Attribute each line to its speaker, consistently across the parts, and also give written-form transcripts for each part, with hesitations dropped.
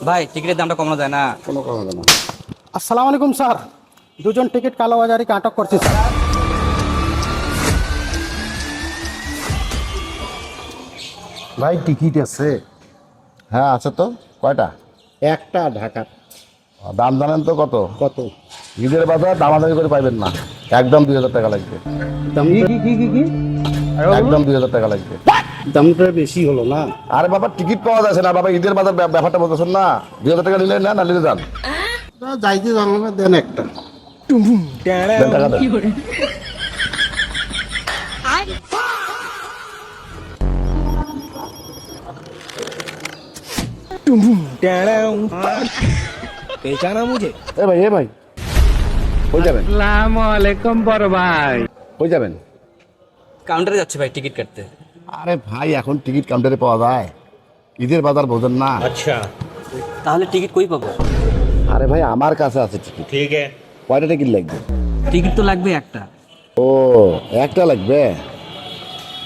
Speaker 1: ভাই টিকিটের দামটা কমানো যায় না?
Speaker 2: কোনো কথা হবে না।
Speaker 3: আসসালামু আলাইকুম স্যার, দুজন টিকিট কালোবাজারিকে আটক করছি স্যার।
Speaker 2: ভাই টিকিট আছে?
Speaker 4: হ্যাঁ আছে তো। কয়টা?
Speaker 2: একটা ঢাকার।
Speaker 4: দাম জানেন তো কত?
Speaker 2: কত
Speaker 4: ঈদের বাজার দামাদামি করে পাইবেন না, একদম 2000 টাকা লাগবে।
Speaker 2: দাম? কি
Speaker 4: একদম 2000 টাকা লাগবে।
Speaker 2: দামটা বেশি হলো না?
Speaker 4: আরে বাবা টিকিট পাওয়া যাচ্ছে না বাবা, ঈদের বাজার ব্যাপারটা বলতেছেন না। 2000 টাকা নিলে না, না নিলে যান।
Speaker 2: যাইতে জানলো না, দেন একটা।
Speaker 4: দেন টাকা দেন।
Speaker 3: पहचाना मुझे?
Speaker 4: এ ভাই কই যাবেন?
Speaker 3: अस्सलामुअलैकुम बड़ भाई।
Speaker 4: কই যাবেন?
Speaker 1: কাউন্টারে যাচ্ছে ভাই টিকিট কাটতে।
Speaker 4: আরে ভাই এখন টিকিট কাউন্টারে পাওয়া যায়, ঈদের বাজার বোঝেন না।
Speaker 1: তাহলে টিকিট কই পাবো?
Speaker 4: আরে ভাই আমার কাছে আছে টিকিট। ঠিক আছে, কয়টা টিকিট লাগবে?
Speaker 1: টিকিট তো লাগবে একটা।
Speaker 4: ও একটা লাগবে।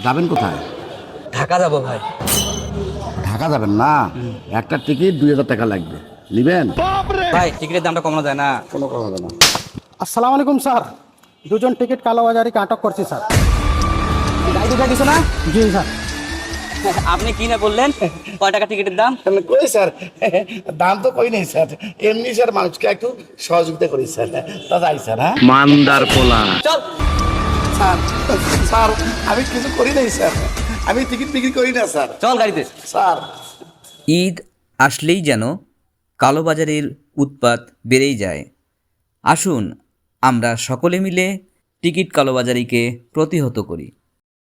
Speaker 4: যাবেন কোথায়?
Speaker 1: ঢাকা যাবো ভাই।
Speaker 4: ঢাকা যাবেন না? একটা টিকিট 2000 টাকা লাগবে, নিবেন?
Speaker 1: ভাই টিকিটের দামটা কমানো যায় না?
Speaker 2: কোনো কথা হবে না।
Speaker 3: আসসালামু আলাইকুম স্যার, দুজন টিকিট কালোবাজারিকে আটক করছি স্যার।
Speaker 1: গাড়ি দুটা কিছু না?
Speaker 3: জি স্যার।
Speaker 1: আপনি কি না বললেন কয় টাকা টিকিটের দাম?
Speaker 4: কই স্যার, দাম তো কই নেই স্যার, এমনি স্যার মানুষকে একটু সহযোগিতা করি স্যার, তা যাই স্যার। হ্যাঁ
Speaker 1: চল।
Speaker 4: স্যার, স্যার আমি কিছু করি নাই স্যার, আমি টিকিট বিক্রি করি না স্যার।
Speaker 1: চল গাড়িতে।
Speaker 4: স্যার
Speaker 5: ঈদ আসলেই যেন কালোবাজারির উৎপাত বেড়েই যায়। আসুন আমরা সকলে মিলে টিকিট কালোবাজারিকে প্রতিহত করি।